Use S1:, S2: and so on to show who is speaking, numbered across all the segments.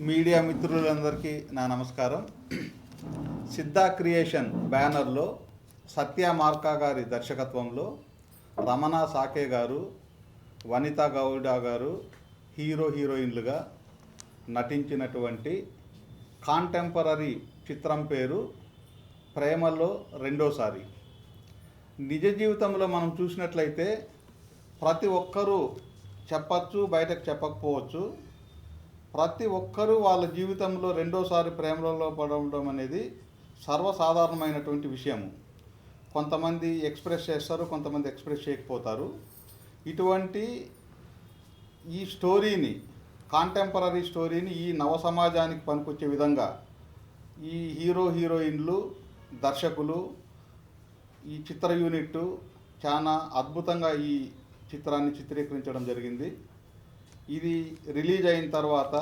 S1: Media మిత్రులందరికీ నా నమస్కారం. సిద్ధా క్రియేషన్ బ్యానర్లో సత్య మార్కా గారి దర్శకత్వంలో రమణ సాకే గారు, వనితా గౌడ గారు హీరోయిన్లుగా నటించినటువంటి కాంటెంపరీ చిత్రం పేరు ప్రేమలో రెండోసారి. నిజ జీవితంలో మనం చూసినట్లయితే ప్రతి ఒక్కరూ చెప్పచ్చు, బయటకు చెప్పకపోవచ్చు, ప్రతి ఒక్కరూ వాళ్ళ జీవితంలో రెండోసారి ప్రేమలలో పడడం అనేది సర్వసాధారణమైనటువంటి విషయము. కొంతమంది ఎక్స్ప్రెస్ చేస్తారు, కొంతమంది ఎక్స్ప్రెస్ చేయకపోతారు. ఇటువంటి ఈ స్టోరీని, కాంటెంపరీ స్టోరీని ఈ నవ సమాజానికి పనికొచ్చే విధంగా ఈ హీరోయిన్లు, దర్శకులు, ఈ చిత్ర యూనిట్ చాలా అద్భుతంగా ఈ చిత్రాన్ని చిత్రీకరించడం జరిగింది. ఇది రిలీజ్ అయిన తర్వాత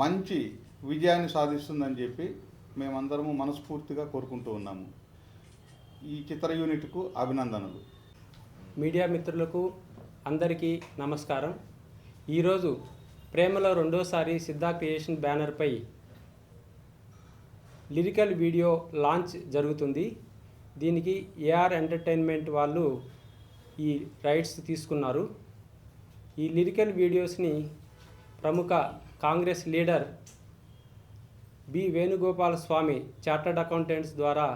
S1: మంచి విజయాన్ని సాధిస్తుందని చెప్పి మేమందరము మనస్ఫూర్తిగా కోరుకుంటూ ఉన్నాము. ఈ చిత్ర యూనిట్కు అభినందనలు.
S2: మీడియా మిత్రులకు అందరికీ నమస్కారం. ఈరోజు ప్రేమలో రెండోసారి సిద్ధా క్రియేషన్ బ్యానర్పై లిరికల్ వీడియో లాంచ్ జరుగుతుంది. దీనికి ఏఆర్ ఎంటర్టైన్మెంట్ వాళ్ళు ఈ రైట్స్ తీసుకున్నారు. ఈ లిరికల్ వీడియోస్ని ప్రముఖ కాంగ్రెస్ లీడర్ బి వేణుగోపాల స్వామి చార్టర్డ్ అకౌంటెంట్స్ ద్వారా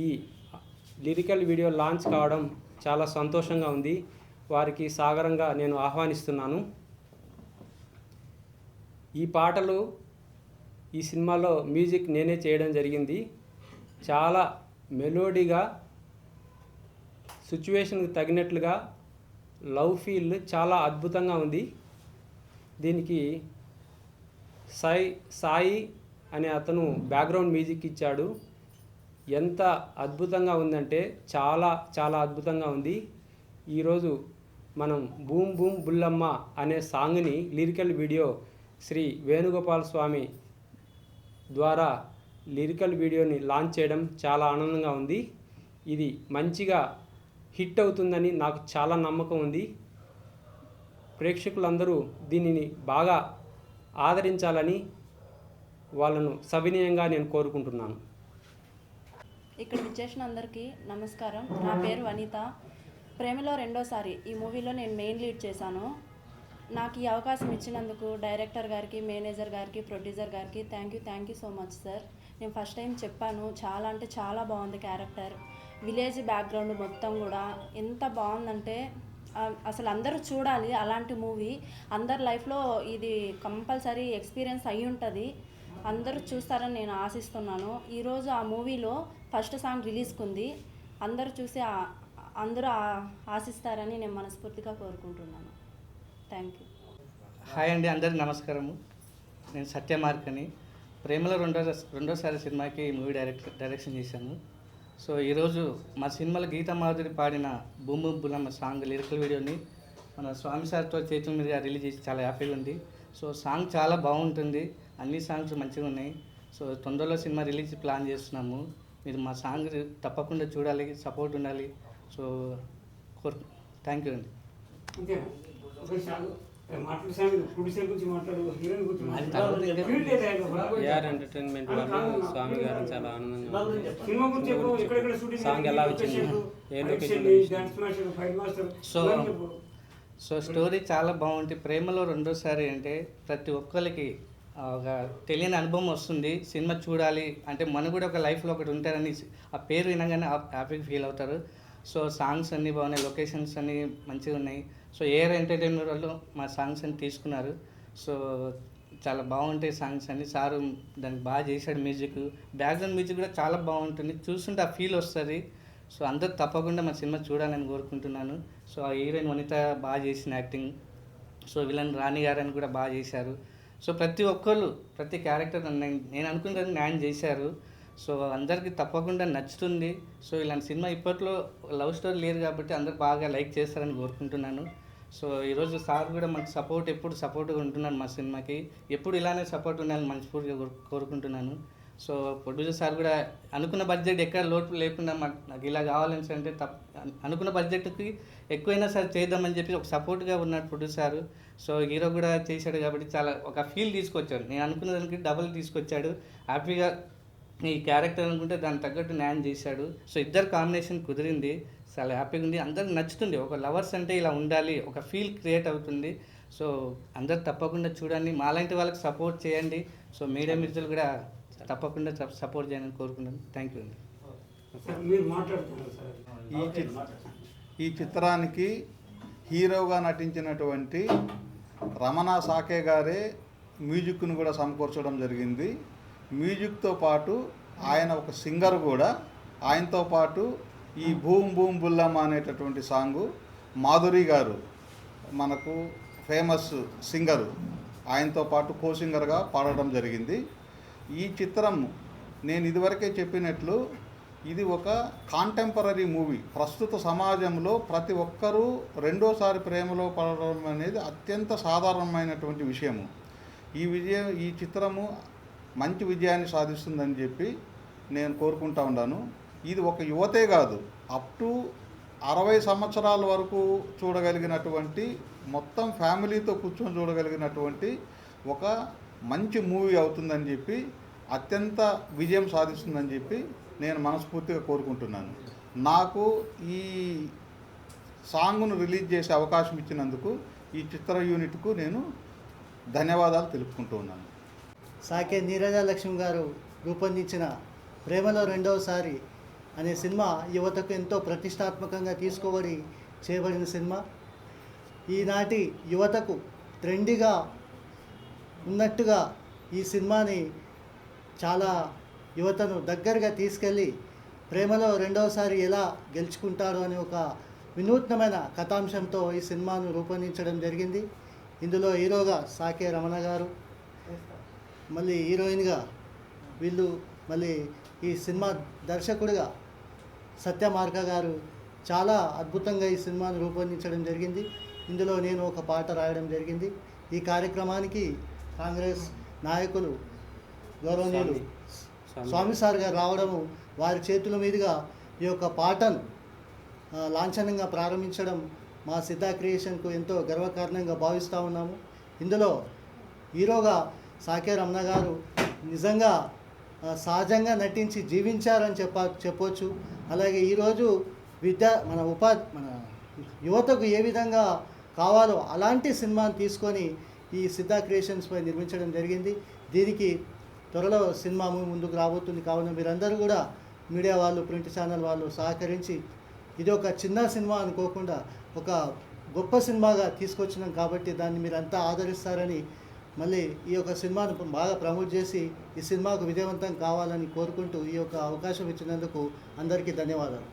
S2: ఈ లిరికల్ వీడియో లాంచ్ కావడం చాలా సంతోషంగా ఉంది. వారికి సాగరంగా నేను ఆహ్వానిస్తున్నాను. ఈ పాటలు ఈ సినిమాలో మ్యూజిక్ నేనే చేయడం జరిగింది. చాలా మెలోడీగా, సిచ్యువేషన్కి తగినట్లుగా లవ్ ఫీల్ చాలా అద్భుతంగా ఉంది. దీనికి సాయి అనే అతను బ్యాక్గ్రౌండ్ మ్యూజిక్ ఇచ్చాడు. ఎంత అద్భుతంగా ఉందంటే చాలా అద్భుతంగా ఉంది. ఈరోజు మనం బూమ్ బూమ్ బుల్లమ్మ అనే సాంగ్ని లిరికల్ వీడియో శ్రీ వేణుగోపాల స్వామి ద్వారా లిరికల్ వీడియోని లాంచ్ చేయడం చాలా ఆనందంగా ఉంది. ఇది మంచిగా హిట్ అవుతుందని నాకు చాలా నమ్మకం ఉంది. ప్రేక్షకులందరూ దీనిని బాగా ఆదరించాలని వాళ్ళను సవినయంగా నేను కోరుకుంటున్నాను.
S3: ఇక్కడ విచ్చేసిన అందరికీ నమస్కారం. నా పేరు వనిత. ప్రేమలో రెండోసారి ఈ మూవీలో నేను మెయిన్ లీడ్ చేశాను. నాకు ఈ అవకాశం ఇచ్చినందుకు డైరెక్టర్ గారికి, మేనేజర్ గారికి, ప్రొడ్యూసర్ గారికి thank you so much sir. నేను ఫస్ట్ టైం చెప్పాను, చాలా అంటే చాలా బాగుంది క్యారెక్టర్. విలేజ్ బ్యాక్గ్రౌండ్ మొత్తం కూడా ఎంత బాగుందంటే అసలు అందరూ చూడాలి. అలాంటి మూవీ అందరి లైఫ్లో ఇది కంపల్సరీ ఎక్స్పీరియన్స్ అయి ఉంటుంది. అందరూ చూస్తారని నేను ఆశిస్తున్నాను. ఈరోజు ఆ మూవీలో ఫస్ట్ సాంగ్ రిలీజ్కి ఉంది. అందరూ చూసి అందరూ ఆశిస్తారని నేను మనస్ఫూర్తిగా కోరుకుంటున్నాను. Thank you.
S4: హాయ్ అండి, అందరికీ నమస్కారము. నేను సత్య మార్కని. ప్రేమలో రెండోసారి సినిమాకి మూవీ డైరెక్షన్ చేశాను. సో ఈరోజు మా సినిమాలో గీతా మాధురి పాడిన boom boom Bullamma song lyrical వీడియోని మన స్వామి సార్తో చేతుల మీదుగా రిలీజ్ చేసి చాలా హ్యాపీగా ఉంది. సో సాంగ్ చాలా బాగుంటుంది, అన్ని సాంగ్స్ మంచిగా ఉన్నాయి. సో తొందరలో సినిమా రిలీజ్ ప్లాన్ చేస్తున్నాము. మీరు మా సాంగ్ తప్పకుండా చూడాలి, సపోర్ట్ ఉండాలి. సో థ్యాంక్ యూ అండి.
S2: ఏఆర్ ఎంటర్టైన్మెంట్ వాళ్ళు స్వామి గారు చాలా ఆనందంగా సాంగ్ ఎలా వచ్చింది, ఏ లొకేషన్.
S4: సో స్టోరీ చాలా బాగుంటుంది. ప్రేమలో రెండోసారి అంటే ప్రతి ఒక్కరికి ఒక తెలియని అనుభవం వస్తుంది. సినిమా చూడాలి అంటే మనకు కూడా ఒక లైఫ్లో ఒకటి ఉంటారని ఆ పేరు వినగానే హ్యాపీగా ఫీల్ అవుతారు. సో సాంగ్స్ అన్నీ బాగున్నాయి, లొకేషన్స్ అన్నీ మంచిగా ఉన్నాయి. సో ఏఆర్ ఎంటర్టైన్మెంట్ వాళ్ళు మా సాంగ్స్ అన్ని తీసుకున్నారు. సో చాలా బాగుంటాయి సాంగ్స్ అన్ని. సారు దానికి బాగా చేశాడు. మ్యూజిక్, బ్యాక్గ్రౌండ్ మ్యూజిక్ కూడా చాలా బాగుంటుంది. చూస్తుంటే ఆ ఫీల్ వస్తుంది. సో అందరూ తప్పకుండా మా సినిమా చూడాలని కోరుకుంటున్నాను. సో ఆ హీరోయిన్ వనిత బాగా చేసిన యాక్టింగ్. సో విలన్ రాణి గారని కూడా బాగా చేశారు. సో ప్రతి ఒక్కళ్ళు ప్రతి క్యారెక్టర్ నేను అనుకున్నది న్యాయం చేశారు. సో అందరికీ తప్పకుండా నచ్చుతుంది. సో ఇలాంటి సినిమా ఇప్పట్లో లవ్ స్టోరీ లేదు కాబట్టి అందరు బాగా లైక్ చేస్తారని కోరుకుంటున్నాను. సో ఈరోజు సార్ కూడా మనకు ఎప్పుడు సపోర్ట్గా ఉంటున్నాను మా సినిమాకి. ఎప్పుడు ఇలానే సపోర్ట్ ఉండాలని మనస్ఫూర్తిగా కోరుకుంటున్నాను. సో ప్రొడ్యూసర్ సార్ కూడా అనుకున్న బడ్జెట్ ఎక్కడ లోటు లేకుండా నాకు ఇలా కావాలని అంటే అనుకున్న బడ్జెట్కి ఎక్కువైనా సరే చేద్దామని చెప్పి ఒక సపోర్ట్గా ఉన్నాడు ప్రొడ్యూసర్. సో హీరో కూడా చేశాడు కాబట్టి చాలా ఒక ఫీల్ తీసుకొచ్చాడు. నేను అనుకున్న దానికి డబుల్ తీసుకొచ్చాడు. హ్యాపీగా ఈ క్యారెక్టర్ అనుకుంటే దానికి తగ్గట్టు న్యాయం చేశాడు. సో ఇద్దరు కాంబినేషన్ కుదిరింది. చాలా హ్యాపీగా ఉంది. అందరికి నచ్చుతుంది. ఒక లవర్స్ అంటే ఇలా ఉండాలి, ఒక ఫీల్ క్రియేట్ అవుతుంది. సో అందరు తప్పకుండా చూడండి. మాలాంటి వాళ్ళకి సపోర్ట్ చేయండి. సో మీడియా మిత్రులు కూడా తప్పకుండా సపోర్ట్ చేయాలని కోరుకుంటున్నాను. థ్యాంక్ యూ అండి.
S1: ఈ చిత్రానికి హీరోగా నటించినటువంటి రమణ సాకే గారే మ్యూజిక్ను కూడా సమకూర్చడం జరిగింది. మ్యూజిక్తో పాటు ఆయన ఒక సింగర్ కూడా. ఆయనతో పాటు ఈ భూమ్ భూమ్ బుల్లమ్మ అనేటటువంటి సాంగు మాధురి గారు మనకు ఫేమస్ సింగరు, ఆయనతో పాటు కో సింగర్గా పాడడం జరిగింది. ఈ చిత్రం నేను ఇదివరకే చెప్పినట్లు ఇది ఒక కాంటెంపరీ మూవీ. ప్రస్తుత సమాజంలో ప్రతి ఒక్కరూ రెండోసారి ప్రేమలో పడడం అనేది అత్యంత సాధారణమైనటువంటి విషయము. ఈ చిత్రము మంచి విజయాన్ని సాధిస్తుందని చెప్పి నేను కోరుకుంటా ఉన్నాను. ఇది ఒక యువతే కాదు, అప్ టు 60 సంవత్సరాల వరకు చూడగలిగినటువంటి, మొత్తం ఫ్యామిలీతో కూర్చొని చూడగలిగినటువంటి ఒక మంచి మూవీ అవుతుందని చెప్పి, అత్యంత విజయం సాధిస్తుందని చెప్పి నేను మనస్ఫూర్తిగా కోరుకుంటున్నాను. నాకు ఈ సాంగ్ను రిలీజ్ చేసే అవకాశం ఇచ్చినందుకు ఈ చిత్ర యూనిట్కు నేను ధన్యవాదాలు తెలుపుకుంటూ ఉన్నాను.
S5: సాకే నీరజలక్ష్మి గారు రూపొందించిన ప్రేమలో రెండవసారి అనే సినిమా యువతకు ఎంతో ప్రతిష్టాత్మకంగా చేయబడిన సినిమా. ఈనాటి యువతకు ట్రెండీగా ఉన్నట్టుగా ఈ సినిమాని చాలా యువతను దగ్గరగా తీసుకెళ్ళి ప్రేమలో రెండవసారి ఎలా గెలుచుకుంటారు అనే ఒక వినూత్నమైన కథాంశంతో ఈ సినిమాను రూపొందించడం జరిగింది. ఇందులో హీరోగా సాకే రమణ గారు, మళ్ళీ హీరోయిన్గా వీళ్ళు, మళ్ళీ ఈ సినిమా దర్శకుడిగా సత్యమార్క గారు చాలా అద్భుతంగా ఈ సినిమాను రూపొందించడం జరిగింది. ఇందులో నేను ఒక పాట రాయడం జరిగింది. ఈ కార్యక్రమానికి కాంగ్రెస్ నాయకులు గౌరవనీయులు స్వామి సార్ గారు రావడము, వారి చేతుల మీదుగా ఈ యొక్క పాటను లాంఛనంగా ప్రారంభించడం మా సిద్ధా క్రియేషన్కు ఎంతో గర్వకారణంగా భావిస్తూ ఉన్నాము. ఇందులో హీరోగా సాకే రమణ గారు నిజంగా సహజంగా నటించి జీవించారని చెప్పొచ్చు. అలాగే ఈరోజు మన యువతకు ఏ విధంగా కావాలో అలాంటి సినిమాను తీసుకొని ఈ సిద్ధా క్రియేషన్స్పై నిర్మించడం జరిగింది. దీనికి త్వరలో సినిమా ముందుకు రాబోతుంది. కావున మీరందరూ కూడా మీడియా వాళ్ళు, ప్రింట్ ఛానల్ వాళ్ళు సహకరించి ఇది ఒక చిన్న సినిమా అనుకోకుండా ఒక గొప్ప సినిమాగా తీసుకొచ్చినాం కాబట్టి దాన్ని మీరంతా ఆదరిస్తారని, మళ్ళీ ఈ యొక్క సినిమాను బాగా ప్రమోట్ చేసి ఈ సినిమాకు విజయవంతం కావాలని కోరుకుంటూ ఈ యొక్క అవకాశం ఇచ్చినందుకు అందరికీ ధన్యవాదాలు.